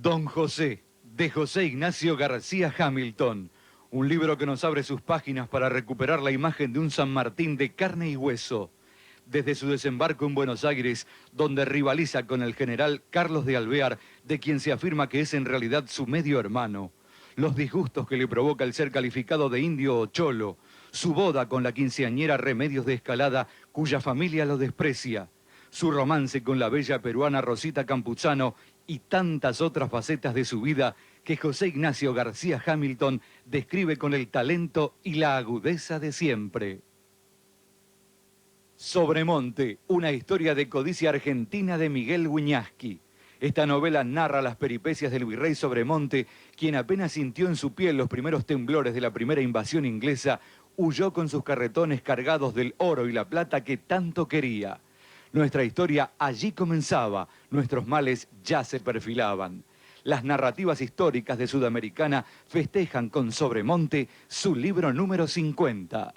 Don José, de José Ignacio García Hamilton. Un libro que nos abre sus páginas para recuperar la imagen de un San Martín de carne y hueso. Desde su desembarco en Buenos Aires, donde rivaliza con el general Carlos de Alvear, de quien se afirma que es en realidad su medio hermano. Los disgustos que le provoca el ser calificado de indio o cholo. Su boda con la quinceañera Remedios de Escalada, cuya familia lo desprecia. Su romance con la bella peruana Rosita Campuzano y tantas otras facetas de su vida que José Ignacio García Hamilton describe con el talento y la agudeza de siempre. Sobremonte, una historia de codicia argentina de Miguel Wiñaski. Esta novela narra las peripecias del virrey Sobremonte, quien apenas sintió en su piel los primeros temblores de la primera invasión inglesa, huyó con sus carretones cargados del oro y la plata que tanto quería. Nuestra historia allí comenzaba, nuestros males ya se perfilaban. Las narrativas históricas de Sudamericana festejan con Sobremonte su libro número 50.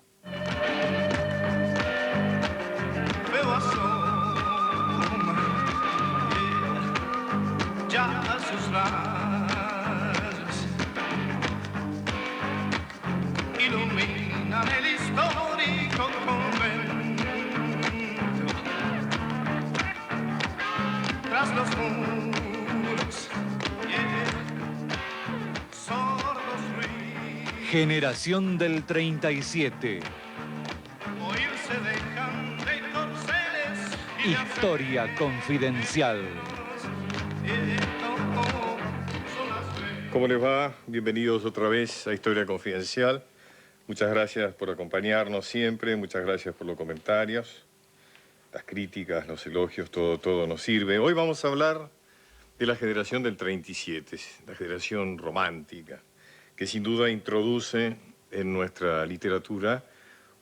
Ya a sus rayos iluminan el histórico convento. Tras los muros, sordos ruidos. Generación del 37. Oírse dejan de corceles y Historia confidencial. ¿Cómo les va? Bienvenidos otra vez a Historia Confidencial. Muchas gracias por acompañarnos siempre, muchas gracias por los comentarios, las críticas, los elogios, todo nos sirve. Hoy vamos a hablar de la generación del 37, la generación romántica, que sin duda introduce en nuestra literatura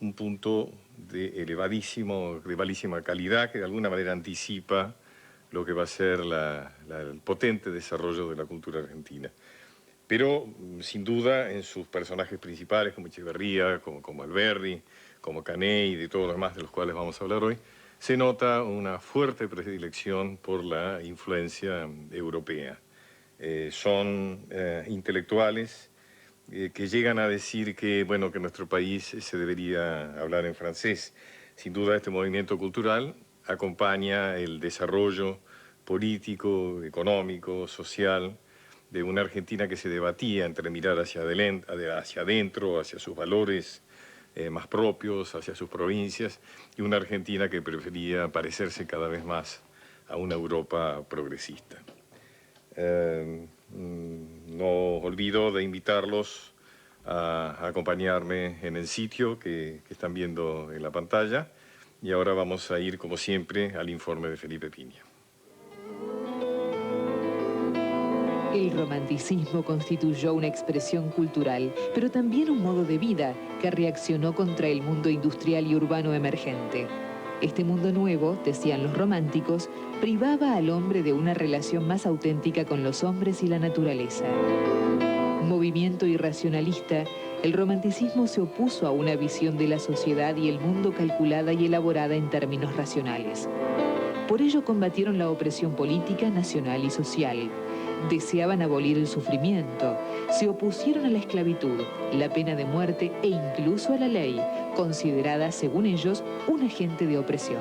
un punto de elevadísima calidad que de alguna manera anticipa lo que va a ser el potente desarrollo de la cultura argentina. Pero, sin duda, en sus personajes principales, como Echeverría, como Alberdi, como Caney y de todos los demás de los cuales vamos a hablar hoy, se nota una fuerte predilección por la influencia europea. Son intelectuales que llegan a decir que, bueno, que en nuestro país se debería hablar en francés. Sin duda, este movimiento cultural acompaña el desarrollo político, económico, social, de una Argentina que se debatía entre mirar hacia adentro, hacia sus valores más propios, hacia sus provincias, y una Argentina que prefería parecerse cada vez más a una Europa progresista. No olvido de invitarlos a acompañarme en el sitio que están viendo en la pantalla, y ahora vamos a ir, como siempre, al informe de Felipe Piña. El romanticismo constituyó una expresión cultural, pero también un modo de vida que reaccionó contra el mundo industrial y urbano emergente. Este mundo nuevo, decían los románticos, privaba al hombre de una relación más auténtica con los hombres y la naturaleza. Movimiento irracionalista, el romanticismo se opuso a una visión de la sociedad y el mundo calculada y elaborada en términos racionales. Por ello combatieron la opresión política, nacional y social. Deseaban abolir el sufrimiento, se opusieron a la esclavitud, la pena de muerte e incluso a la ley, considerada, según ellos, un agente de opresión.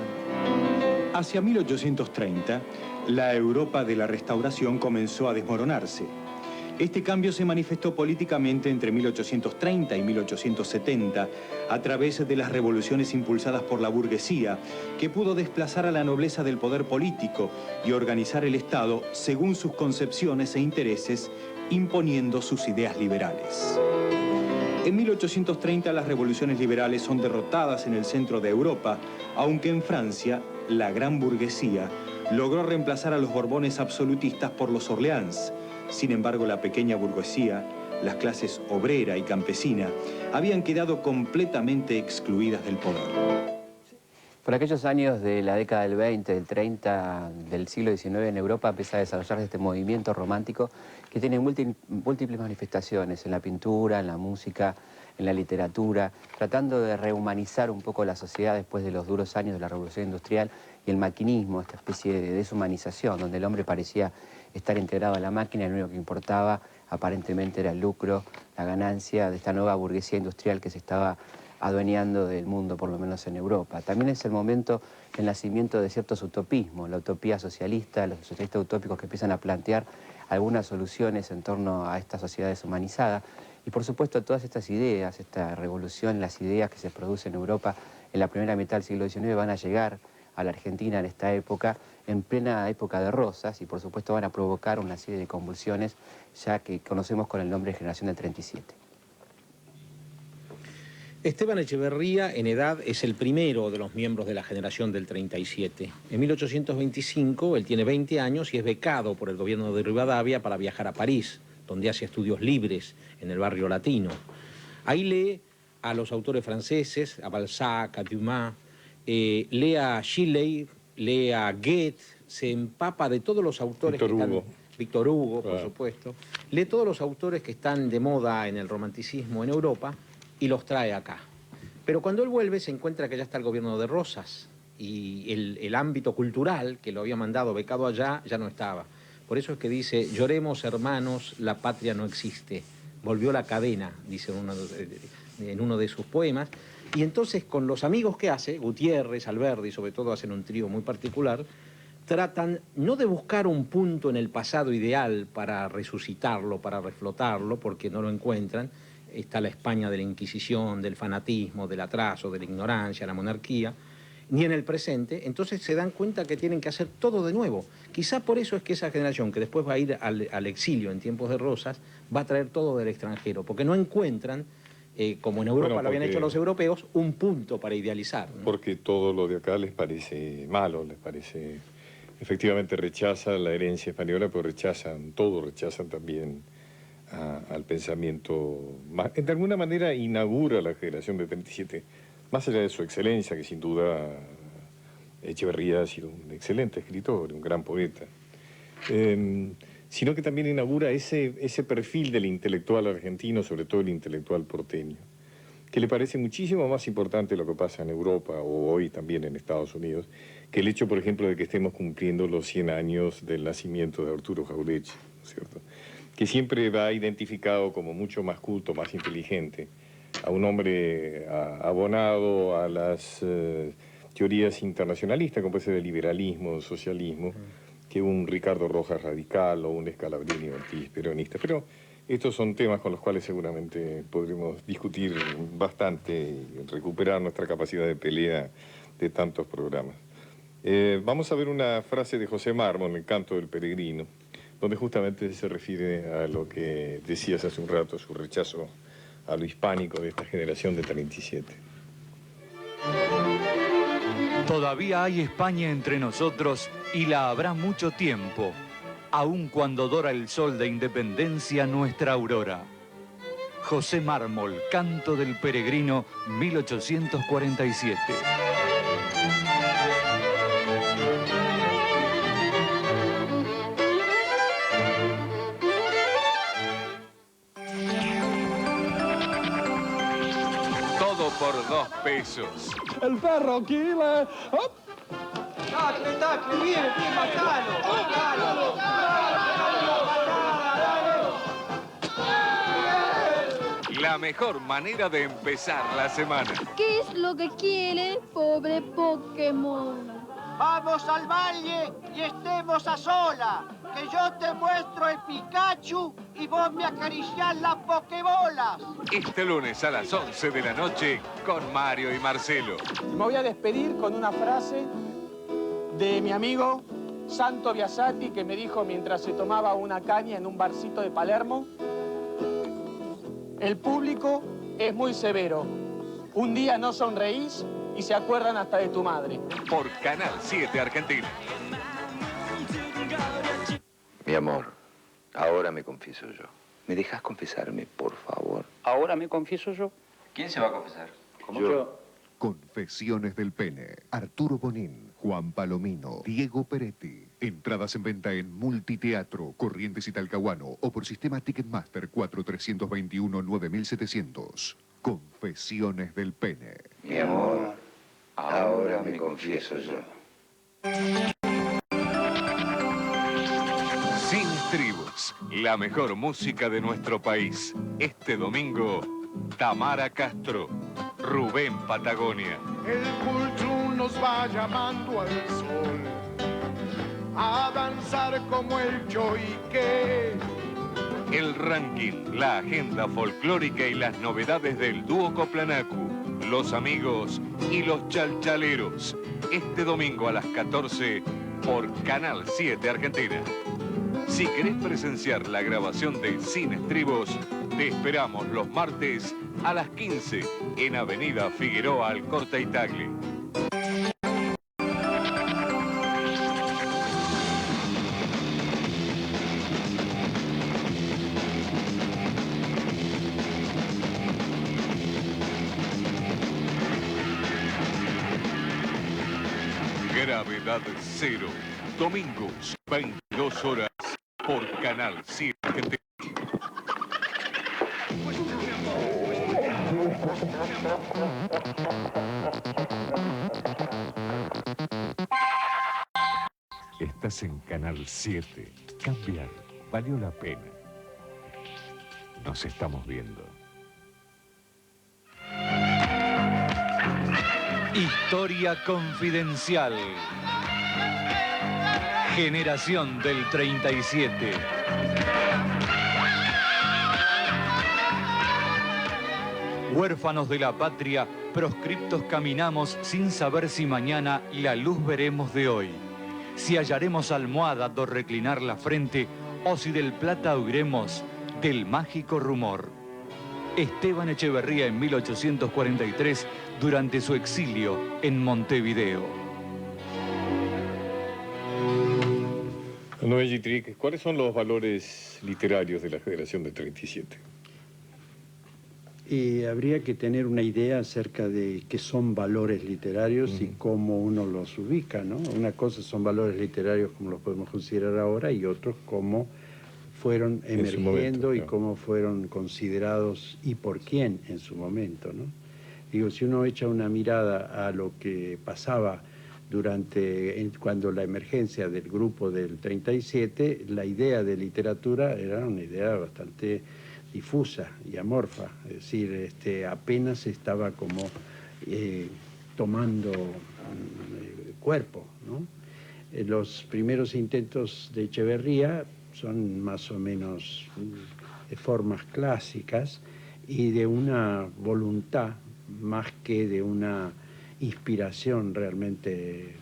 Hacia 1830, la Europa de la Restauración comenzó a desmoronarse. Este cambio se manifestó políticamente entre 1830 y 1870 a través de las revoluciones impulsadas por la burguesía, que pudo desplazar a la nobleza del poder político y organizar el Estado según sus concepciones e intereses, imponiendo sus ideas liberales. En 1830 las revoluciones liberales son derrotadas en el centro de Europa, aunque en Francia la gran burguesía logró reemplazar a los Borbones absolutistas por los Orleans. Sin embargo, la pequeña burguesía, las clases obrera y campesina, habían quedado completamente excluidas del poder. Por aquellos años de la década del 20, del 30, del siglo XIX en Europa empieza a desarrollarse este movimiento romántico que tiene múltiples manifestaciones en la pintura, en la música, en la literatura, tratando de rehumanizar un poco la sociedad después de los duros años de la Revolución Industrial y el maquinismo, esta especie de deshumanización, donde el hombre parecía estar integrado a la máquina, y lo único que importaba aparentemente era el lucro, la ganancia de esta nueva burguesía industrial que se estaba adueñando del mundo, por lo menos en Europa. También es el momento del nacimiento de ciertos utopismos, la utopía socialista, los socialistas utópicos que empiezan a plantear algunas soluciones en torno a esta sociedad deshumanizada. Y por supuesto todas estas ideas, esta revolución, las ideas que se producen en Europa en la primera mitad del siglo XIX van a llegar a la Argentina en esta época, en plena época de Rosas, y por supuesto van a provocar una serie de convulsiones ya que conocemos con el nombre de Generación del 37. Esteban Echeverría, en edad, es el primero de los miembros de la generación del 37. En 1825, él tiene 20 años y es becado por el gobierno de Rivadavia para viajar a París, donde hace estudios libres en el barrio latino. Ahí lee a los autores franceses, a Balzac, a Dumas, lee a Shelley, lee a Goethe, se empapa de todos los autores Víctor Hugo, por supuesto. Lee todos los autores que están de moda en el romanticismo en Europa y los trae acá. Pero cuando él vuelve se encuentra que ya está el gobierno de Rosas y el ámbito cultural que lo había mandado becado allá ya no estaba. Por eso es que dice, lloremos hermanos, la patria no existe. Volvió la cadena, dice en uno de sus poemas. Y entonces con los amigos que hace, Gutiérrez, Alberdi, sobre todo hacen un trío muy particular, tratan no de buscar un punto en el pasado ideal para resucitarlo, para reflotarlo, porque no lo encuentran. Está la España de la Inquisición, del fanatismo, del atraso, de la ignorancia, la monarquía, ni en el presente. Entonces se dan cuenta que tienen que hacer todo de nuevo. Quizá por eso es que esa generación que después va a ir al exilio en tiempos de Rosas, va a traer todo del extranjero, porque no encuentran, como en Europa lo habían hecho los europeos, un punto para idealizar, ¿no? Porque todo lo de acá les parece malo, les parece... Efectivamente rechazan la herencia española, pero rechazan también al pensamiento. De alguna manera inaugura la generación del 37, más allá de su excelencia, que sin duda Echeverría ha sido un excelente escritor, un gran poeta, sino que también inaugura ese perfil del intelectual argentino, sobre todo el intelectual porteño, que le parece muchísimo más importante lo que pasa en Europa o hoy también en Estados Unidos, que el hecho, por ejemplo, de que estemos cumpliendo los 100 años del nacimiento de Arturo Jauretche, ¿no es cierto? Que siempre va identificado como mucho más culto, más inteligente, a un hombre abonado a las teorías internacionalistas, como puede ser el liberalismo, el socialismo, que un Ricardo Rojas radical o un Scalabrini Ortiz peronista. Pero estos son temas con los cuales seguramente podremos discutir bastante y recuperar nuestra capacidad de pelea de tantos programas. Vamos a ver una frase de José Mármol en El canto del peregrino, donde justamente se refiere a lo que decías hace un rato, su rechazo a lo hispánico de esta generación de 37. Todavía hay España entre nosotros y la habrá mucho tiempo, aun cuando dora el sol de independencia nuestra aurora. José Mármol, Canto del Peregrino, 1847. Todo por 2 pesos. El perro, Kile. ¡Hop! Tacle, viene, matalo. La mejor manera de empezar la semana. ¿Qué es lo que quiere, pobre Pokémon? Vamos al valle y estemos a sola, que yo te muestro el Pikachu y vos me acariciás las Pokébolas. Este lunes a las 11 de la noche con Mario y Marcelo. Me voy a despedir con una frase de mi amigo Santo Biasati, que me dijo mientras se tomaba una caña en un barcito de Palermo: el público es muy severo. Un día no sonreís y se acuerdan hasta de tu madre. Por Canal 7 Argentina. Mi amor, ahora me confieso yo. ¿Me dejas confesarme, por favor? ¿Ahora me confieso yo? ¿Quién se va a confesar? ¿Cómo? Yo. Confesiones del Pene. Arturo Bonín, Juan Palomino, Diego Peretti. Entradas en venta en Multiteatro, Corrientes y Talcahuano o por sistema Ticketmaster 4321-9700. Confesiones del Pene. Mi amor, ahora me confieso yo. Sin Estribos, la mejor música de nuestro país. Este domingo, Tamara Castro, Rubén Patagonia. El cultrum nos va llamando al sol a danzar como el choique. El ranking, la agenda folclórica y las novedades del dúo Coplanacu, los amigos y los chalchaleros. Este domingo a las 14 por Canal 7 Argentina. Si querés presenciar la grabación de Sin Estribos, te esperamos los martes a las 15 en Avenida Figueroa Alcorta y Tagle. Gravedad Cero, domingos, 22 horas, por Canal 7 Argentina. Estás en Canal 7. Cambiar valió la pena. Nos estamos viendo. Historia confidencial. Generación del 37. Huérfanos de la patria, proscriptos caminamos sin saber si mañana la luz veremos de hoy. Si hallaremos almohada do reclinar la frente o si del plata huiremos del mágico rumor. Esteban Echeverría en 1843 durante su exilio en Montevideo. Noel Gittrick, ¿cuáles son los valores literarios de la generación del 37? Y habría que tener una idea acerca de qué son valores literarios y cómo uno los ubica, ¿no? Una cosa son valores literarios como los podemos considerar ahora y otros cómo fueron emergiendo y cómo fueron considerados y por quién en su momento, ¿no? Digo, si uno echa una mirada a lo que pasaba cuando la emergencia del grupo del 37, la idea de literatura era una idea bastante difusa y amorfa, es decir, apenas estaba como tomando cuerpo, ¿no? Los primeros intentos de Echeverría son más o menos de formas clásicas y de una voluntad más que de una inspiración realmente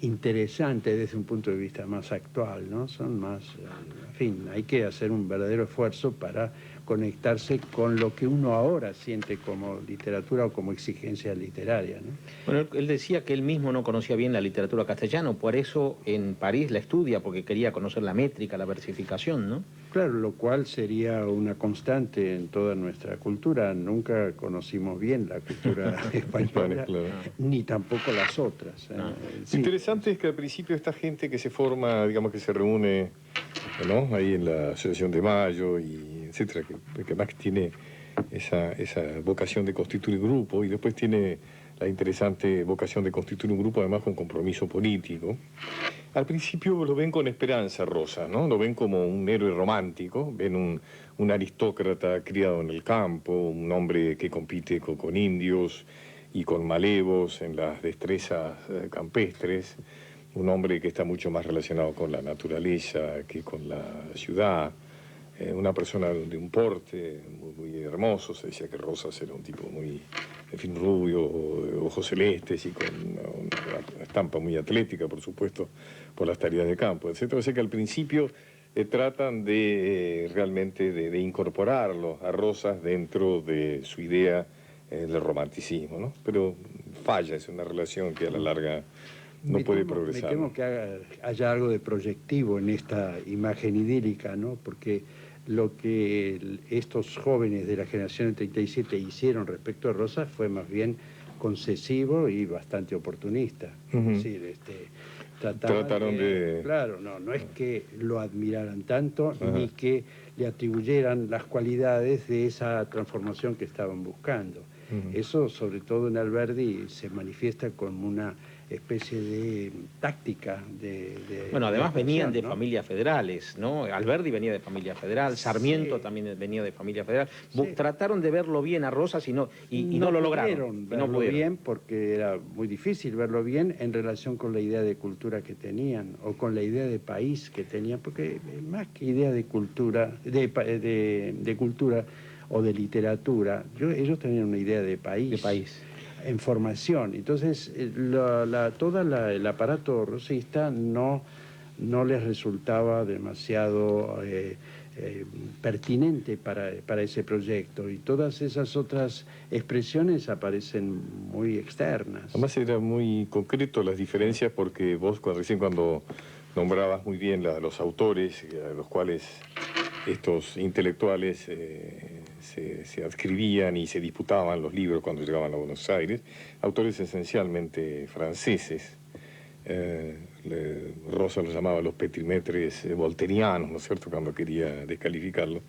interesante desde un punto de vista más actual, ¿no? Son más, en fin, hay que hacer un verdadero esfuerzo para conectarse con lo que uno ahora siente como literatura o como exigencia literaria, ¿no? Bueno, él decía que él mismo no conocía bien la literatura castellana, por eso en París la estudia, porque quería conocer la métrica, la versificación, ¿no? Claro, lo cual sería una constante en toda nuestra cultura. Nunca conocimos bien la cultura española, ni tampoco las otras. Sí. Interesante es que al principio esta gente que se forma, digamos que se reúne, ¿no?, ahí en la Asociación de Mayo y etcétera, que además tiene esa vocación de constituir grupo y después tiene la interesante vocación de constituir un grupo además con compromiso político. Al principio lo ven con esperanza, Rosa, ¿no? Lo ven como un héroe romántico, ven un aristócrata criado en el campo, un hombre que compite con indios y con malevos en las destrezas campestres, un hombre que está mucho más relacionado con la naturaleza que con la ciudad, una persona de un porte muy hermoso. Se decía que Rosas era un tipo muy, en fin, rubio, ojos celestes y con una estampa muy atlética, por supuesto, por las tareas de campo, etc. O sea que al principio tratan de realmente de incorporarlo a Rosas dentro de su idea del romanticismo, ¿no? Pero falla, es una relación que a la larga no puede progresar. Me temo que haya algo de proyectivo en esta imagen idílica, ¿no? Porque lo que estos jóvenes de la generación del 37 hicieron respecto a Rosas fue más bien concesivo y bastante oportunista. Es decir, trataron de... Claro, no es que lo admiraran tanto ni que le atribuyeran las cualidades de esa transformación que estaban buscando. Eso, sobre todo en Alberdi, se manifiesta como una especie de táctica bueno, además venían de ¿no? familias federales, ¿no? Alberdi venía de familia federal, Sarmiento Sí. también venía de familia federal. Sí. Trataron de verlo bien a Rosas y no lo lograron. Verlo bien porque era muy difícil verlo bien en relación con la idea de cultura que tenían o con la idea de país que tenían, porque más que idea de cultura, de cultura o de literatura, ellos tenían una idea de país. De país. En formación. Entonces, todo el aparato rosista no les resultaba demasiado pertinente para ese proyecto, y todas esas otras expresiones aparecen muy externas. Además era muy concreto las diferencias, porque vos recién cuando nombrabas muy bien los autores a los cuales estos intelectuales se adscribían y se disputaban los libros cuando llegaban a Buenos Aires, autores esencialmente franceses. Rosa los llamaba los petimetres volterianos, ¿no es cierto?, cuando quería descalificarlos.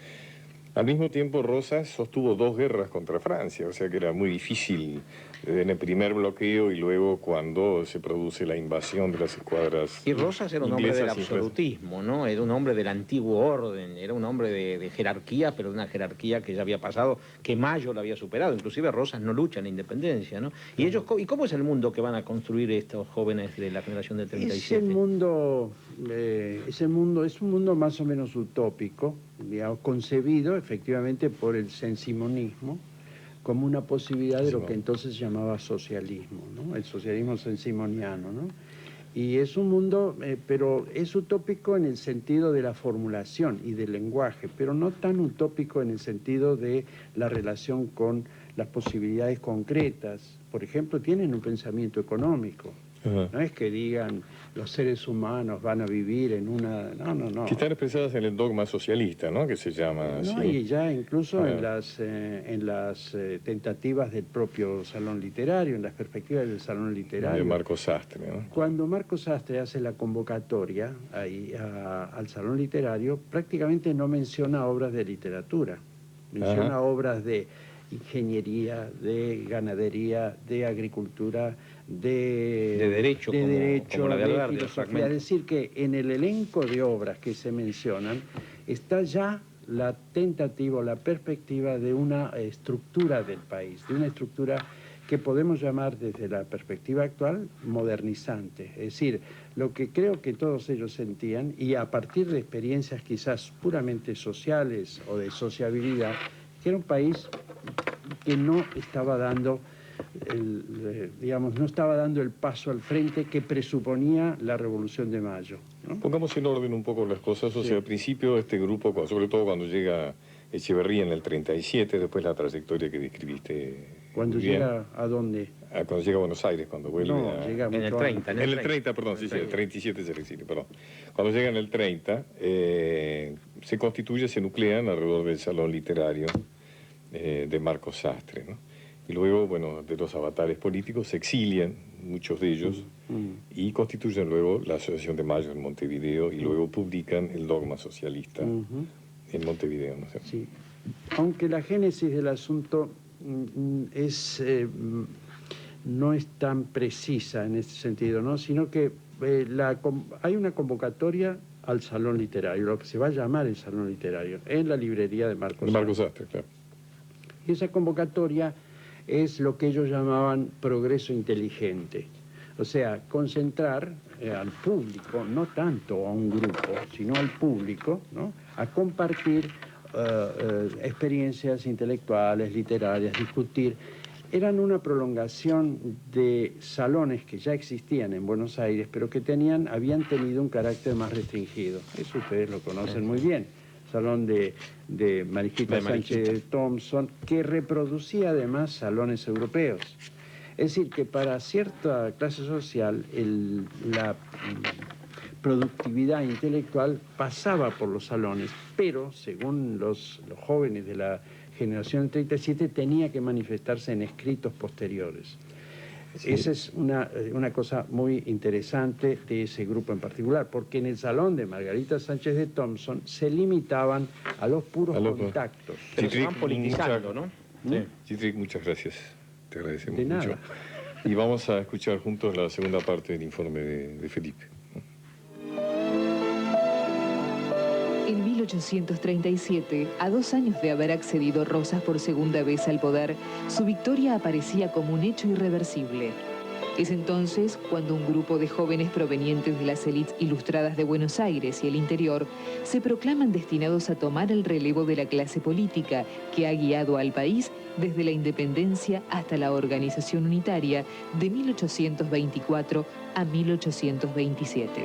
Al mismo tiempo, Rosas sostuvo 2 guerras contra Francia, o sea que era muy difícil en el primer bloqueo y luego cuando se produce la invasión de las escuadras. Y Rosas era un hombre del inglesas y absolutismo, ¿no? Era un hombre del antiguo orden, era un hombre de jerarquía, pero de una jerarquía que ya había pasado, que Mayo lo había superado. Inclusive Rosas no lucha en la independencia, ¿no? Y ellos, ¿y cómo es el mundo que van a construir estos jóvenes de la generación del 37? Es un mundo más o menos utópico, digamos, concebido efectivamente por el sensimonismo como una posibilidad de lo que entonces llamaba socialismo, ¿no? El socialismo sensimoniano, ¿no? Y es un mundo, pero es utópico en el sentido de la formulación y del lenguaje, pero no tan utópico en el sentido de la relación con las posibilidades concretas. Por ejemplo, tienen un pensamiento económico. No es que digan los seres humanos van a vivir en una... No. Que están expresadas en el dogma socialista, ¿no?, que se llama así. No, y ya incluso en las tentativas del propio Salón Literario, en las perspectivas del Salón Literario. De Marco Sastre, ¿no? Cuando Marco Sastre hace la convocatoria ahí al Salón Literario, prácticamente no menciona obras de literatura, menciona obras de ingeniería, de ganadería, de agricultura, de derecho, como la de Alberdi, filosofía. Es decir, que en el elenco de obras que se mencionan está ya la tentativa, la perspectiva de una estructura del país, de una estructura que podemos llamar desde la perspectiva actual modernizante. Es decir, lo que creo que todos ellos sentían, y a partir de experiencias quizás puramente sociales o de sociabilidad, que era un país que no estaba dando no estaba dando el paso al frente que presuponía la Revolución de Mayo, ¿no? Pongamos en orden un poco las cosas. O sea, al principio este grupo, sobre todo cuando llega Echeverría en el 37, después la trayectoria que describiste. ¿Cuando llega a dónde? Cuando llega a Buenos Aires, cuando vuelve llega en el 30. En el 30, perdón, sí, el 37 es el exilio, perdón. Cuando llega en el 30, se constituye, se nuclean alrededor del Salón Literario de Marco Sastre, ¿no? Y luego, bueno, de los avatares políticos se exilian, muchos de ellos, y constituyen luego la Asociación de Mayo en Montevideo, y luego publican el dogma socialista en Montevideo, ¿no es cierto? Sí. Aunque la génesis del asunto no es tan precisa en este sentido, ¿no? Sino que hay una convocatoria al Salón Literario, lo que se va a llamar el Salón Literario, en la librería de Marco Sastre, claro. Y esa convocatoria es lo que ellos llamaban progreso inteligente. O sea, concentrar al público, no tanto a un grupo, sino al público, ¿no?, a compartir experiencias intelectuales, literarias, discutir. Eran una prolongación de salones que ya existían en Buenos Aires, pero que habían tenido un carácter más restringido. Eso ustedes lo conocen muy bien. Salón de Mariquita Sánchez de Thompson, que reproducía además salones europeos. Es decir, que para cierta clase social la productividad intelectual pasaba por los salones, pero según los jóvenes de la generación del 37 tenía que manifestarse en escritos posteriores. Sí. Esa es una cosa muy interesante de ese grupo en particular, porque en el salón de Margarita Sánchez de Thompson se limitaban a los puros contactos. Pero se van politizando, ¿no? Sí. Citric, muchas gracias. Te agradecemos mucho. Y vamos a escuchar juntos la segunda parte del informe de Felipe. En 1837, a 2 años de haber accedido Rosas por segunda vez al poder, su victoria aparecía como un hecho irreversible. Es entonces cuando un grupo de jóvenes provenientes de las élites ilustradas de Buenos Aires y el interior se proclaman destinados a tomar el relevo de la clase política que ha guiado al país desde la independencia hasta la organización unitaria de 1824 a 1827.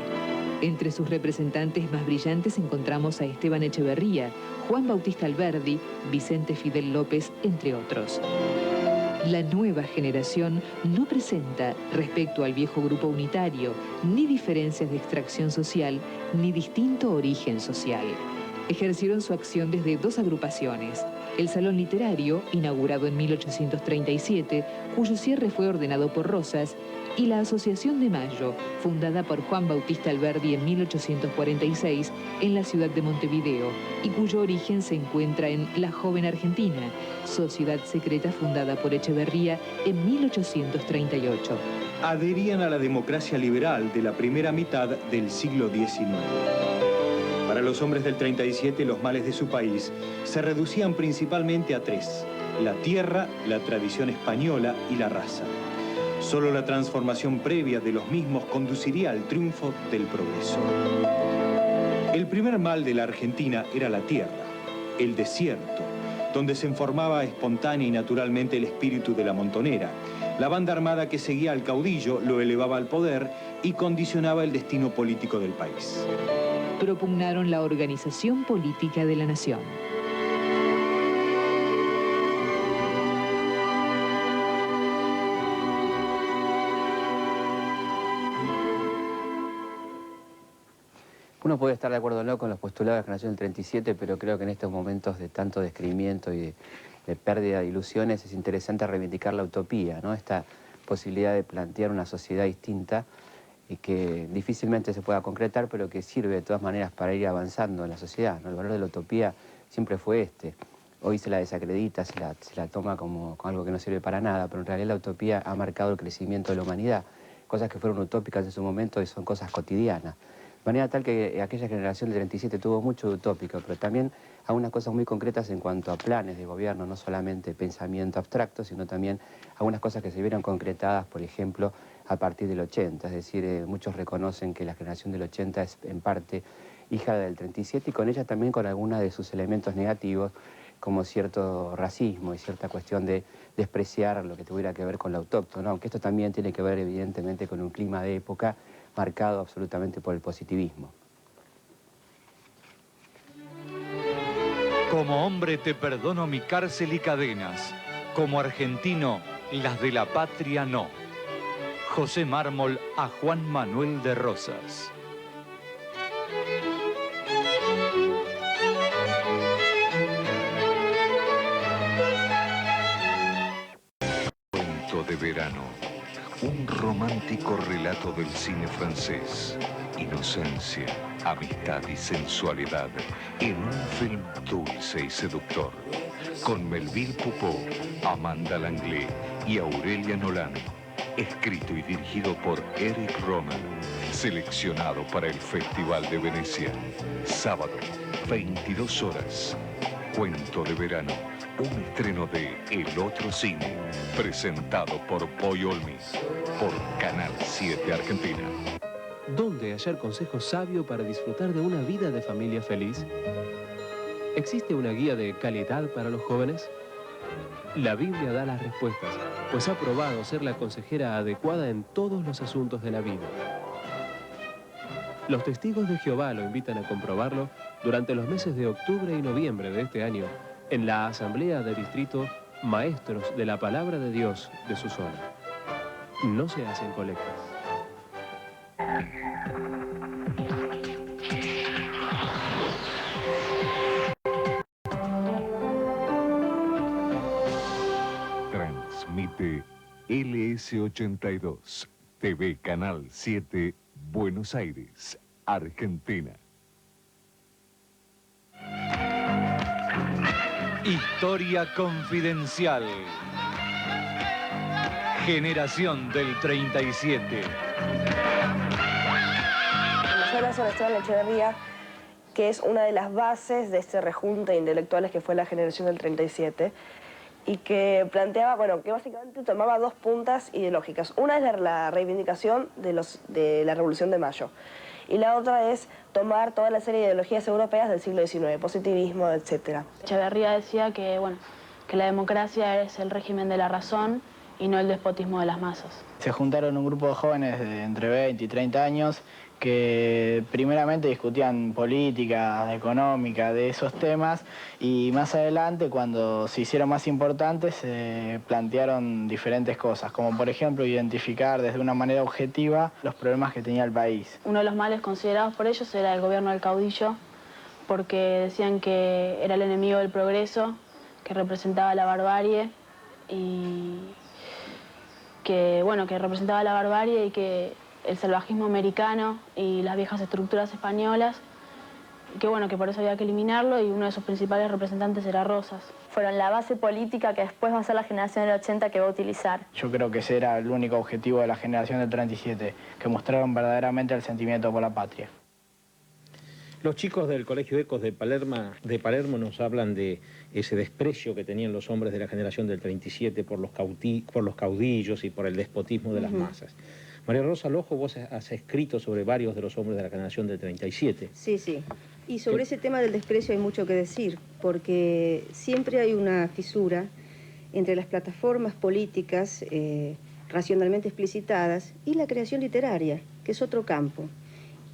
Entre sus representantes más brillantes encontramos a Esteban Echeverría, Juan Bautista Alberdi, Vicente Fidel López, entre otros. La nueva generación no presenta, respecto al viejo grupo unitario, ni diferencias de extracción social, ni distinto origen social. Ejercieron su acción desde 2 agrupaciones. El Salón Literario, inaugurado en 1837, cuyo cierre fue ordenado por Rosas, y la Asociación de Mayo, fundada por Juan Bautista Alberdi en 1846 en la ciudad de Montevideo, y cuyo origen se encuentra en La Joven Argentina, sociedad secreta fundada por Echeverría en 1838. Adherían a la democracia liberal de la primera mitad del siglo XIX. Para los hombres del 37, los males de su país se reducían principalmente a 3: la tierra, la tradición española y la raza. Solo la transformación previa de los mismos conduciría al triunfo del progreso. El primer mal de la Argentina era la tierra, el desierto, donde se formaba espontánea y naturalmente el espíritu de la montonera. La banda armada que seguía al caudillo lo elevaba al poder y condicionaba el destino político del país. Propugnaron la organización política de la nación. Uno puede estar de acuerdo o no con los postulados de la generación del 37, pero creo que en estos momentos de tanto descreimiento y de pérdida de ilusiones es interesante reivindicar la utopía, ¿no? Esta posibilidad de plantear una sociedad distinta y que difícilmente se pueda concretar, pero que sirve de todas maneras para ir avanzando en la sociedad, ¿no? El valor de la utopía siempre fue este. Hoy se la desacredita, se la toma como algo que no sirve para nada, pero en realidad la utopía ha marcado el crecimiento de la humanidad. Cosas que fueron utópicas en su momento y son cosas cotidianas. De manera tal que aquella generación del 37 tuvo mucho de utópico, pero también algunas cosas muy concretas en cuanto a planes de gobierno, no solamente pensamiento abstracto, sino también algunas cosas que se vieron concretadas, por ejemplo, a partir del 80. Es decir, muchos reconocen que la generación del 80 es en parte hija del 37 y con ella también con algunos de sus elementos negativos, como cierto racismo y cierta cuestión de despreciar lo que tuviera que ver con lo autóctono, aunque esto también tiene que ver evidentemente con un clima de época marcado absolutamente por el positivismo. Como hombre te perdono mi cárcel y cadenas, como argentino las de la patria no. José Mármol a Juan Manuel de Rosas. Cuento de verano. Un romántico relato del cine francés. Inocencia, amistad y sensualidad en un film dulce y seductor. Con Melville Poupeau, Amanda Langlais y Aurelia Nolan. Escrito y dirigido por Eric Romer. Seleccionado para el Festival de Venecia. Sábado, 22 horas. Cuento de verano. Un estreno de El Otro Cine, presentado por Boy Olmis, por Canal 7 Argentina. ¿Dónde hallar consejos sabios para disfrutar de una vida de familia feliz? ¿Existe una guía de calidad para los jóvenes? La Biblia da las respuestas, pues ha probado ser la consejera adecuada en todos los asuntos de la vida. Los testigos de Jehová lo invitan a comprobarlo durante los meses de octubre y noviembre de este año, en la Asamblea de Distrito Maestros de la Palabra de Dios de su zona. No se hacen colectas. Transmite LS82, TV Canal 7, Buenos Aires, Argentina. Historia confidencial. Generación del 37. Soy Lorenzo Esteban Echeverría, que es una de las bases de este rejunte de intelectuales que fue la Generación del 37, y que planteaba, bueno, que básicamente tomaba dos puntas ideológicas. Una es la reivindicación de la Revolución de Mayo, y la otra es tomar toda la serie de ideologías europeas del siglo XIX, positivismo, etc. Echeverría decía que, bueno, que la democracia es el régimen de la razón y no el despotismo de las masas. Se juntaron un grupo de jóvenes de entre 20 y 30 años que primeramente discutían política, económica, de esos temas, y más adelante, cuando se hicieron más importantes, se plantearon diferentes cosas, como por ejemplo identificar desde una manera objetiva los problemas que tenía el país. Uno de los males considerados por ellos era el gobierno del caudillo, porque decían que era el enemigo del progreso, que representaba la barbarie y que, bueno, que representaba la barbarie y que el salvajismo americano y las viejas estructuras españolas, y que, bueno, que por eso había que eliminarlo, y uno de sus principales representantes era Rosas. Fueron la base política que después va a ser la generación del 80 que va a utilizar. Yo creo que ese era el único objetivo de la generación del 37, que mostraron verdaderamente el sentimiento por la patria. Los chicos del Colegio Ecos de Palermo nos hablan de ese desprecio que tenían los hombres de la generación del 37 por los caudillos y por el despotismo de las masas. María Rosa Lojo, vos has escrito sobre varios de los hombres de la generación del 37. Sí, sí. Y sobre ese tema del desprecio hay mucho que decir, porque siempre hay una fisura entre las plataformas políticas racionalmente explicitadas y la creación literaria, que es otro campo.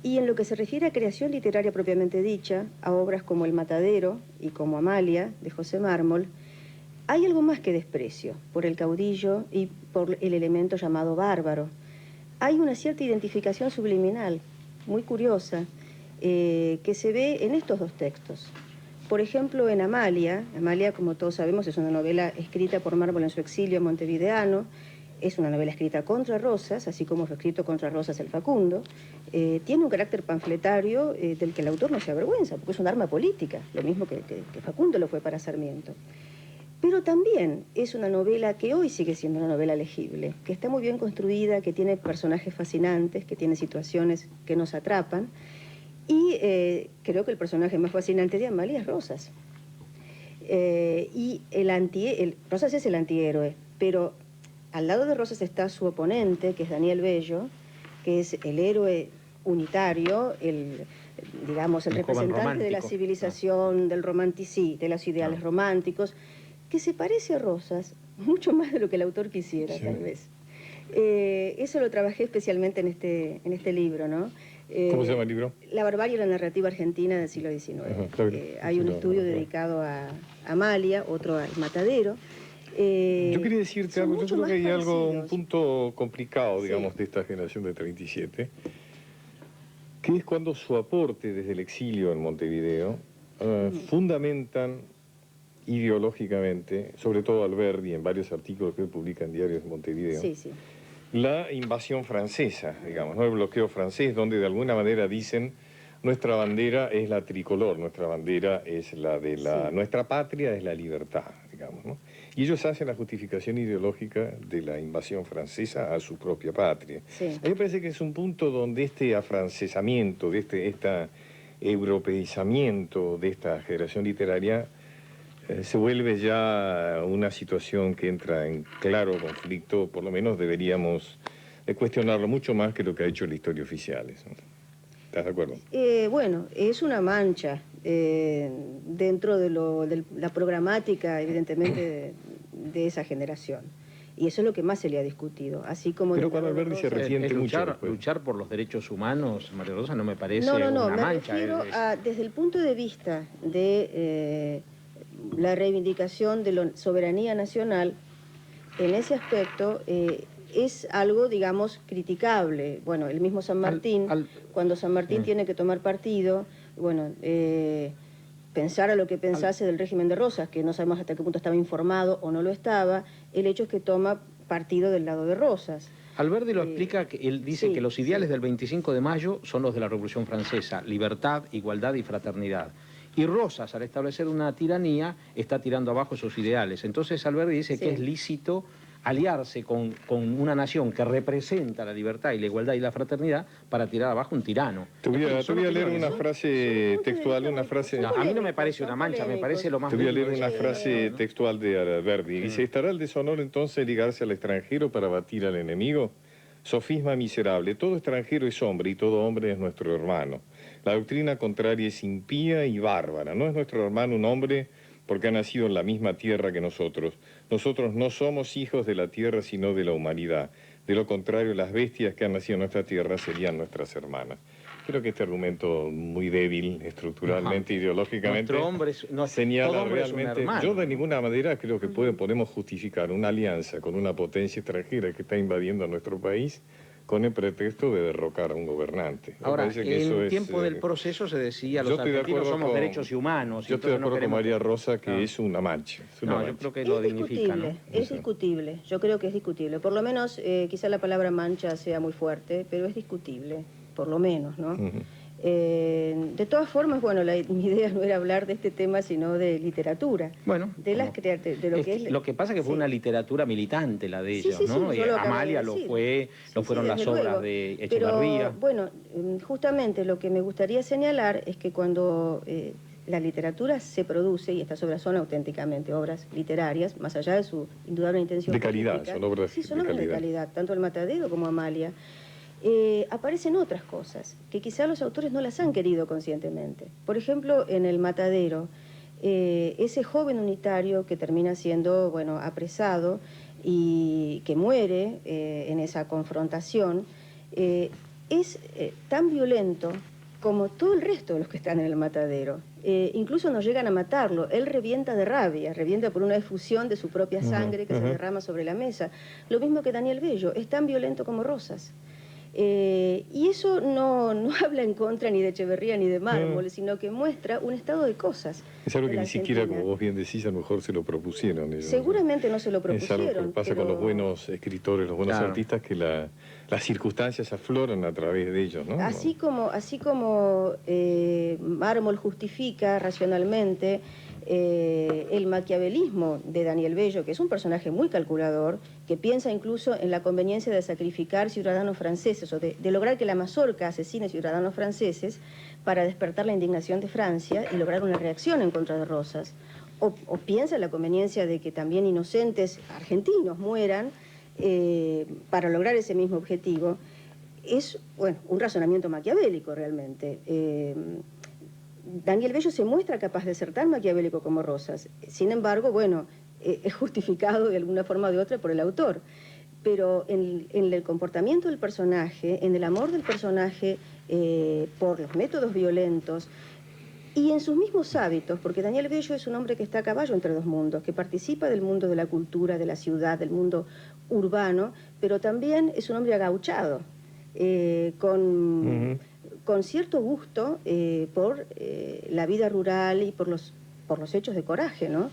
Y en lo que se refiere a creación literaria propiamente dicha, a obras como El Matadero y como Amalia, de José Mármol, hay algo más que desprecio por el caudillo y por el elemento llamado bárbaro. Hay una cierta identificación subliminal, muy curiosa, que se ve en estos dos textos. Por ejemplo, en Amalia, como todos sabemos, es una novela escrita por Mármol en su exilio montevideano, es una novela escrita contra Rosas, así como fue escrito contra Rosas el Facundo. Tiene un carácter panfletario del que el autor no se avergüenza, porque es un arma política, lo mismo que Facundo lo fue para Sarmiento. Pero también es una novela que hoy sigue siendo una novela legible, que está muy bien construida, que tiene personajes fascinantes, que tiene situaciones que nos atrapan. Y creo que el personaje más fascinante de Amalia es Rosas. Y Rosas es el antihéroe, pero al lado de Rosas está su oponente, que es Daniel Bello, que es el héroe unitario, el representante de la civilización, del romanticismo, de los ideales románticos, que se parece a Rosas mucho más de lo que el autor quisiera, tal vez. Eso lo trabajé especialmente en este libro, ¿no? ¿Cómo se llama el libro? La barbarie y la narrativa argentina del siglo XIX. Hay un estudio dedicado a Amalia, otro al Matadero. Yo quería decirte algo, yo creo que hay un punto complicado, digamos, de esta generación de 37, que es cuando su aporte desde el exilio en Montevideo fundamentan ideológicamente, sobre todo Alberdi en varios artículos que él publica en diarios de Montevideo, la invasión francesa, digamos, ¿no? El bloqueo francés, donde de alguna manera dicen nuestra bandera es la tricolor, nuestra bandera es la de nuestra patria es la libertad, digamos, ¿no? Y ellos hacen la justificación ideológica de la invasión francesa a su propia patria. A mí me parece que es un punto donde este afrancesamiento, este europeizamiento de esta generación literaria se vuelve ya una situación que entra en claro conflicto, por lo menos deberíamos cuestionarlo mucho más que lo que ha hecho la historia oficial. ¿Estás de acuerdo? Bueno, es una mancha dentro de la programática, evidentemente, de esa generación. Y eso es lo que más se le ha discutido. Así como pero cuando Alberdi se resiente mucho. Luchar por los derechos humanos, María Rosa, no me parece una mancha. Me refiero desde el punto de vista de la reivindicación de la soberanía nacional, en ese aspecto es algo, digamos, criticable. Bueno, el mismo San Martín, cuando San Martín tiene que tomar partido, bueno, pensara lo que pensase del régimen de Rosas, que no sabemos hasta qué punto estaba informado o no lo estaba, el hecho es que toma partido del lado de Rosas. Alberdi lo explica, que él dice que los ideales del 25 de mayo son los de la Revolución Francesa: libertad, igualdad y fraternidad. Y Rosas, al establecer una tiranía, está tirando abajo esos ideales. Entonces Alberdi dice que es lícito aliarse con una nación que representa la libertad y la igualdad y la fraternidad para tirar abajo un tirano. Te voy a leer una frase textual, una frase... No, a mí no me parece una mancha, me parece lo más... Te voy a leer una frase textual de Alberdi. Dice, ¿estará el deshonor entonces ligarse al extranjero para batir al enemigo? Sofisma miserable, todo extranjero es hombre y todo hombre es nuestro hermano. La doctrina contraria es impía y bárbara. No es nuestro hermano un hombre porque ha nacido en la misma tierra que nosotros. Nosotros no somos hijos de la tierra, sino de la humanidad. De lo contrario, las bestias que han nacido en nuestra tierra serían nuestras hermanas. Creo que este argumento muy débil, estructuralmente, ideológicamente, nuestro hombre señala todo hombre realmente... es un hermano. Yo de ninguna manera creo que podemos justificar una alianza con una potencia extranjera que está invadiendo nuestro país con el pretexto de derrocar a un gobernante. Ahora, Me parece que en eso el tiempo del proceso se decía, los argentinos somos derechos humanos. Yo estoy de acuerdo con María Rosa que es una mancha. Yo creo que lo dignifica, ¿no? Es discutible, yo creo que es discutible. Por lo menos, quizá la palabra mancha sea muy fuerte, pero es discutible, por lo menos, ¿no? De todas formas, bueno, mi idea no era hablar de este tema, sino de literatura. Bueno, de lo que es... Lo que pasa es que fue una literatura militante la de ellos, ¿no? Yo lo Amalia lo fue, lo fueron las obras luego. de Echeverría. Pero, bueno, justamente lo que me gustaría señalar es que cuando la literatura se produce, y estas obras son auténticamente obras literarias, más allá de su indudable intención de calidad, política, son obras son obras de calidad, tanto El Matadero como Amalia. Aparecen otras cosas que quizá los autores no las han querido conscientemente. Por ejemplo, en El Matadero, ese joven unitario que termina siendo, bueno, apresado y que muere en esa confrontación, es tan violento como todo el resto de los que están en El Matadero. Incluso no llegan a matarlo, él revienta de rabia, revienta por una efusión de su propia sangre que se derrama sobre la mesa. Lo mismo que Daniel Bello, es tan violento como Rosas. Y eso no habla en contra ni de Echeverría ni de Mármol, sino que muestra un estado de cosas. Es algo que ni siquiera, como vos bien decís, a lo mejor se lo propusieron. Seguramente no se lo propusieron. Es algo que pasa con los buenos escritores, los buenos artistas, que las circunstancias afloran a través de ellos, ¿no? Así como Mármol justifica racionalmente el maquiavelismo de Daniel Bello, que es un personaje muy calculador, que piensa incluso en la conveniencia de sacrificar ciudadanos franceses o de lograr que la mazorca asesine ciudadanos franceses para despertar la indignación de Francia y lograr una reacción en contra de Rosas. O piensa en la conveniencia de que también inocentes argentinos mueran para lograr ese mismo objetivo. Es, bueno, un razonamiento maquiavélico realmente. Daniel Bello se muestra capaz de ser tan maquiavélico como Rosas. Sin embargo, bueno, es justificado de alguna forma o de otra por el autor. Pero en el comportamiento del personaje, en el amor del personaje por los métodos violentos y en sus mismos hábitos, porque Daniel Bello es un hombre que está a caballo entre dos mundos, que participa del mundo de la cultura, de la ciudad, del mundo urbano, pero también es un hombre agauchado, con cierto gusto por la vida rural y por los hechos de coraje, ¿no?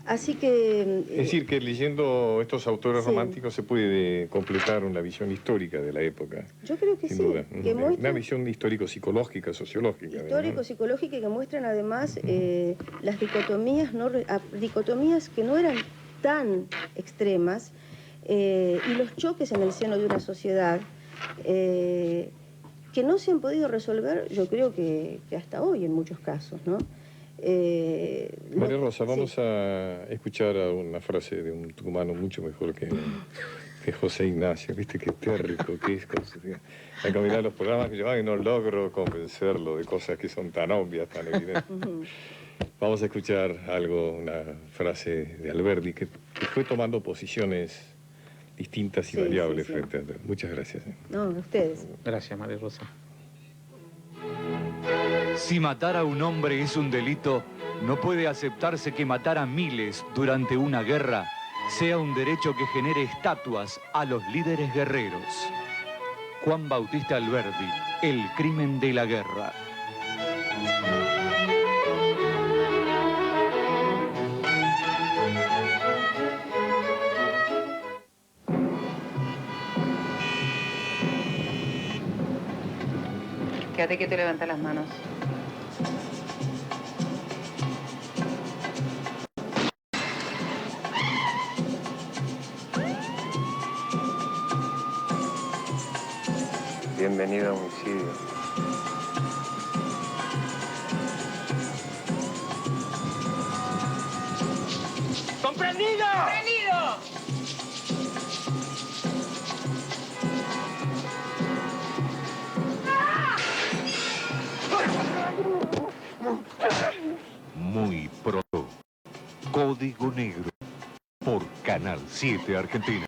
Así que... es decir, que leyendo estos autores románticos se puede completar una visión histórica de la época. Yo creo que sin sí. duda. Que Una visión histórico-psicológica, sociológica. Histórico-psicológica, y que muestran además las dicotomías, dicotomías que no eran tan extremas y los choques en el seno de una sociedad que no se han podido resolver, yo creo que hasta hoy en muchos casos, ¿no? María Rosa, vamos a escuchar a una frase de un tucumano mucho mejor que José Ignacio. Viste qué térrico que es. Hay que mirar los programas que yo no logro convencerlo de cosas que son tan obvias, tan evidentes. Vamos a escuchar algo, una frase de Alberdi que fue tomando posiciones distintas y variables frente a... Muchas gracias. No, a ustedes. Gracias, María Rosa. Si matar a un hombre es un delito, no puede aceptarse que matar a miles durante una guerra sea un derecho que genere estatuas a los líderes guerreros. Juan Bautista Alberdi, El crimen de la guerra. Quédate que te levanta las manos. Bienvenido a homicidio. ¡Comprendido! ¡Comprendido! Muy pronto. Código Negro. Por Canal 7 Argentina.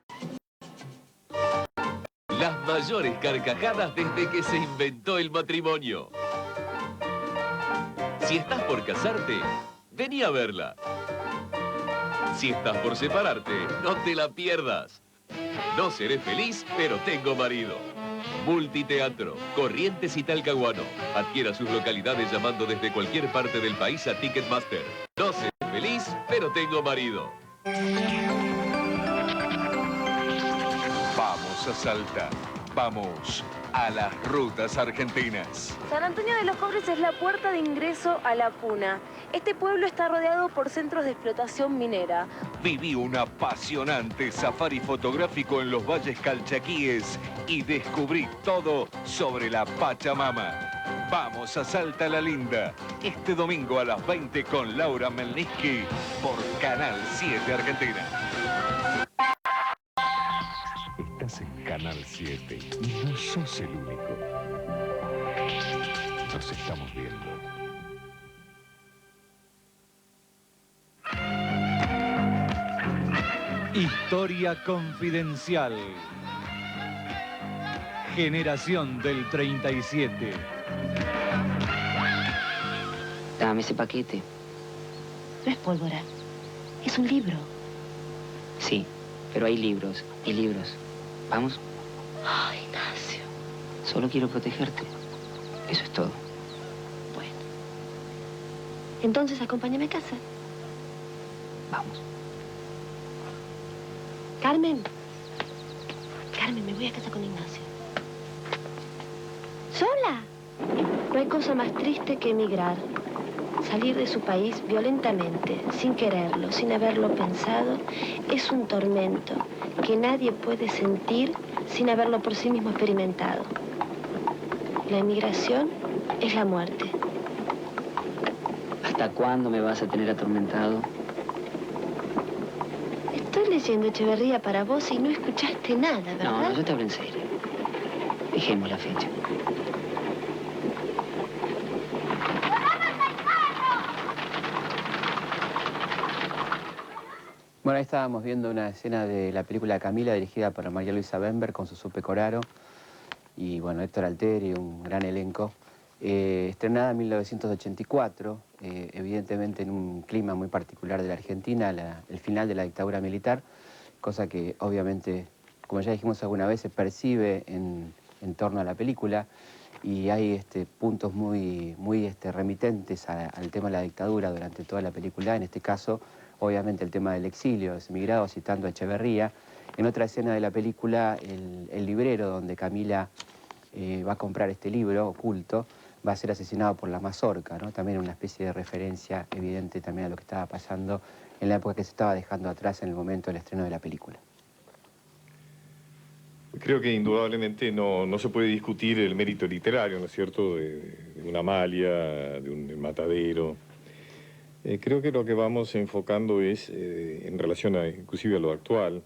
Las mayores carcajadas desde que se inventó el matrimonio. Si estás por casarte, vení a verla. Si estás por separarte, no te la pierdas. No seré feliz, pero tengo marido. Multiteatro, Corrientes y Talcahuano. Adquiera sus localidades llamando desde cualquier parte del país a Ticketmaster. No seré feliz, pero tengo marido. Vamos a Salta. Vamos a las rutas argentinas. San Antonio de los Pobres es la puerta de ingreso a la Puna. Este pueblo está rodeado por centros de explotación minera. Viví un apasionante safari fotográfico en los valles calchaquíes y descubrí todo sobre la Pachamama. Vamos a Salta la Linda, este domingo a las 20 con Laura Melnitzky por Canal 7 Argentina. Estás en Canal 7 y no sos el único. Nos estamos viendo. Historia confidencial. Generación del 37. Dame ese paquete. No es pólvora, es un libro. Sí, pero hay libros y libros. ¿Vamos? Ay, Ignacio. Solo quiero protegerte. Eso es todo. Bueno. Entonces, acompáñame a casa. Vamos. Carmen. Carmen, me voy a casa con Ignacio. ¿Sola? No hay cosa más triste que emigrar. Salir de su país violentamente, sin quererlo, sin haberlo pensado, es un tormento que nadie puede sentir sin haberlo por sí mismo experimentado. La emigración es la muerte. ¿Hasta cuándo me vas a tener atormentado? Estoy leyendo Echeverría para vos y no escuchaste nada, ¿verdad? No, yo te hablo en serio. Dejemos la fecha. Bueno, ahí estábamos viendo una escena de la película Camila, dirigida por María Luisa Bember, con Suso Pecoraro y, bueno, Héctor Altieri, un gran elenco. Estrenada en 1984, evidentemente en un clima muy particular de la Argentina, el final de la dictadura militar, cosa que obviamente, como ya dijimos alguna vez, se percibe en torno a la película, y hay puntos muy remitentes al tema de la dictadura durante toda la película. En este caso, obviamente, el tema del exilio, los emigrados, citando a Echeverría. En otra escena de la película, el librero donde Camila va a comprar este libro oculto, va a ser asesinado por la mazorca, ¿no? También una especie de referencia evidente también a lo que estaba pasando en la época que se estaba dejando atrás en el momento del estreno de la película. Creo que indudablemente no se puede discutir el mérito literario, ¿no es cierto?, de una Amalia, de un Matadero. Creo que lo que vamos enfocando es, en relación inclusive a lo actual,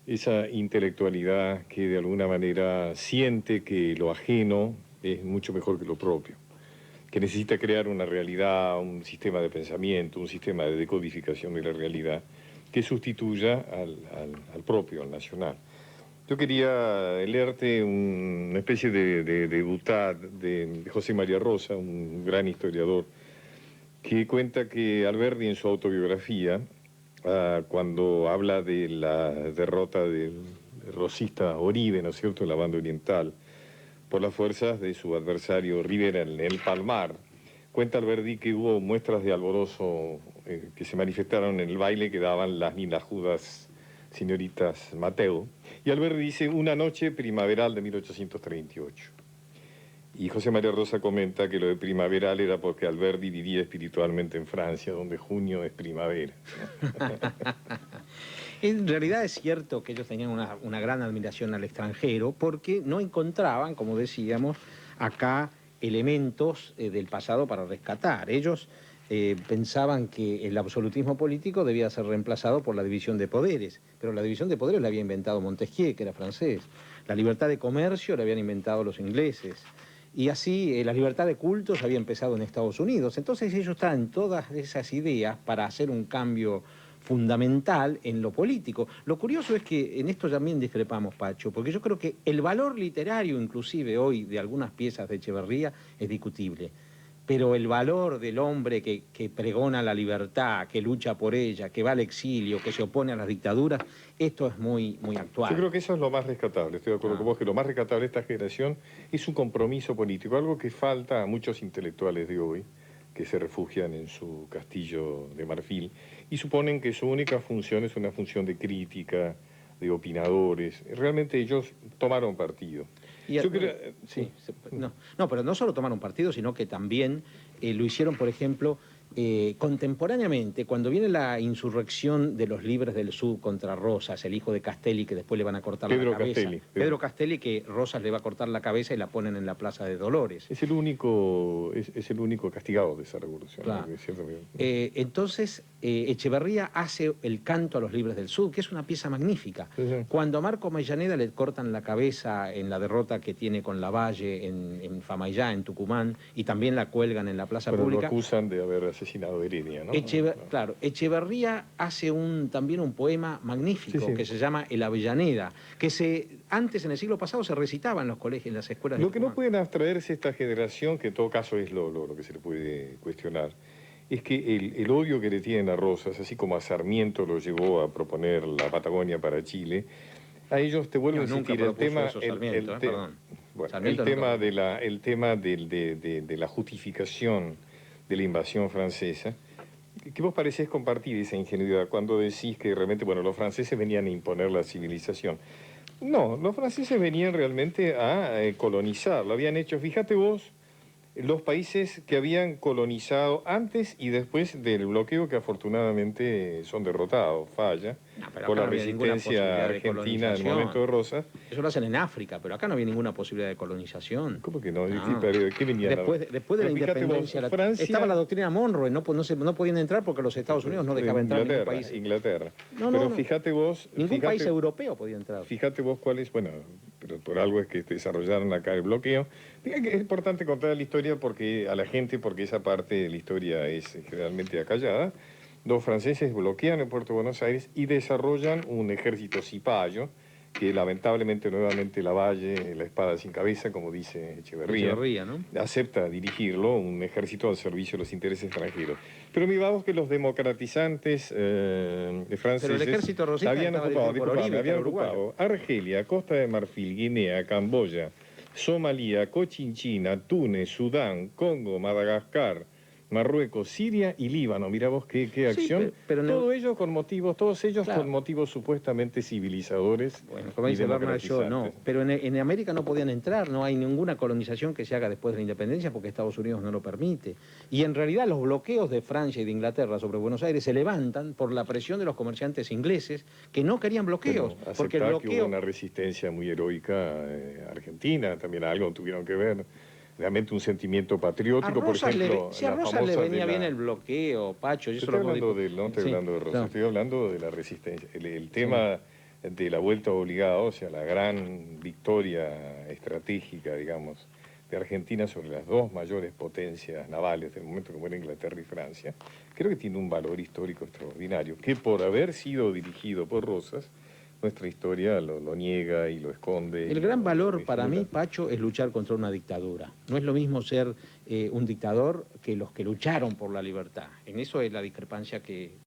esa intelectualidad que de alguna manera siente que lo ajeno es mucho mejor que lo propio, que necesita crear una realidad, un sistema de pensamiento, un sistema de decodificación de la realidad que sustituya al propio, al nacional. Yo quería leerte una especie de butad de José María Rosa, un gran historiador, que cuenta que Alberdi en su autobiografía, cuando habla de la derrota del rosista Oribe, ¿no es cierto?, en la banda oriental, por las fuerzas de su adversario Rivera en el Palmar, cuenta Alberdi que hubo muestras de alborozo que se manifestaron en el baile que daban las minajudas señoritas Mateo, y Alberdi dice una noche primaveral de 1838. Y José María Rosa comenta que lo de primaveral era porque Alberdi vivía espiritualmente en Francia, donde junio es primavera. En realidad es cierto que ellos tenían una gran admiración al extranjero porque no encontraban, como decíamos, acá elementos del pasado para rescatar. Ellos pensaban que el absolutismo político debía ser reemplazado por la división de poderes, pero la división de poderes la había inventado Montesquieu, que era francés. La libertad de comercio la habían inventado los ingleses. Y así la libertad de cultos había empezado en Estados Unidos. Entonces ellos traen todas esas ideas para hacer un cambio fundamental en lo político. Lo curioso es que en esto también discrepamos, Pacho, porque yo creo que el valor literario inclusive hoy de algunas piezas de Echeverría es discutible. Pero el valor del hombre que pregona la libertad, que lucha por ella, que va al exilio, que se opone a las dictaduras, esto es muy actual. Yo creo que eso es lo más rescatable, estoy de acuerdo con vos, que lo más rescatable de esta generación es un compromiso político, algo que falta a muchos intelectuales de hoy, que se refugian en su castillo de marfil y suponen que su única función es una función de crítica, de opinadores. Realmente ellos tomaron partido. No, pero no solo tomaron partido, sino que también lo hicieron, por ejemplo, contemporáneamente, cuando viene la insurrección de los Libres del Sur contra Rosas, el hijo de Castelli, que después le van a cortar la cabeza. Pedro Castelli, que Rosas le va a cortar la cabeza y la ponen en la Plaza de Dolores. Es el único castigado de esa revolución. Claro. Entonces, Echeverría hace el canto a los Libres del Sur, que es una pieza magnífica. Cuando a Marco Avellaneda le cortan la cabeza en la derrota que tiene con Lavalle en Famayá, en Tucumán, y también la cuelgan en la plaza pública. Lo acusan de haber asesinado a Heredia, ¿no? Claro, Echeverría hace también un poema magnífico que se llama El Avellaneda, que antes, en el siglo pasado, se recitaba en los colegios, en las escuelas. Lo que no pueden abstraerse esta generación, que en todo caso es lo que se le puede cuestionar, es que el odio que le tienen a Rosas, así como a Sarmiento lo llevó a proponer la Patagonia para Chile, a ellos te vuelvo a insistir, el tema de la justificación de la invasión francesa, que vos parecés compartir esa ingenuidad cuando decís que realmente, los franceses venían a imponer la civilización. No, los franceses venían realmente a colonizar, lo habían hecho, fíjate vos, los países que habían colonizado antes y después del bloqueo, que afortunadamente son derrotados, falla, por la resistencia argentina en el momento de Rosas. Eso lo hacen en África, pero acá no había ninguna posibilidad de colonización. ¿Cómo que no? ¿Qué venían después de la independencia, Francia, estaba la doctrina Monroe, no podían entrar porque los Estados Unidos no dejaban entrar ningún país. Inglaterra. Pero fíjate vos... Ningún país europeo podía entrar. Fíjate vos cuál es, pero por algo es que desarrollaron acá el bloqueo. Fíjate que es importante contar la historia porque esa parte de la historia es generalmente acallada. Los franceses bloquean el puerto de Buenos Aires y desarrollan un ejército cipayo que lamentablemente nuevamente Lavalle, la espada sin cabeza, como dice Echeverría, ¿no? Acepta dirigirlo, un ejército al servicio de los intereses extranjeros. Pero miramos que los democratizantes franceses pero el ejército rosita habían ocupado Argelia, Costa de Marfil, Guinea, Camboya, Somalia, Cochinchina, Túnez, Sudán, Congo, Madagascar, Marruecos, Siria y Líbano. Mirá vos qué acción. Todos ellos con motivos supuestamente civilizadores. Bueno, como dice Bernard Shaw, no. Pero en América no podían entrar, no hay ninguna colonización que se haga después de la independencia porque Estados Unidos no lo permite. Y en realidad los bloqueos de Francia y de Inglaterra sobre Buenos Aires se levantan por la presión de los comerciantes ingleses que no querían bloqueos. Porque el bloqueo... que hubo una resistencia muy heroica argentina, también algo tuvieron que ver. Realmente un sentimiento patriótico, por ejemplo... Si a Rosas le venía bien el bloqueo, Pacho... No estoy hablando de Rosas, estoy hablando de la resistencia. El tema de la vuelta obligada, o sea, la gran victoria estratégica, digamos, de Argentina sobre las dos mayores potencias navales del momento, como era Inglaterra y Francia, creo que tiene un valor histórico extraordinario, que por haber sido dirigido por Rosas, nuestra historia lo niega y lo esconde. El gran valor para mí, Pacho, es luchar contra una dictadura. No es lo mismo ser un dictador que los que lucharon por la libertad. En eso es la discrepancia que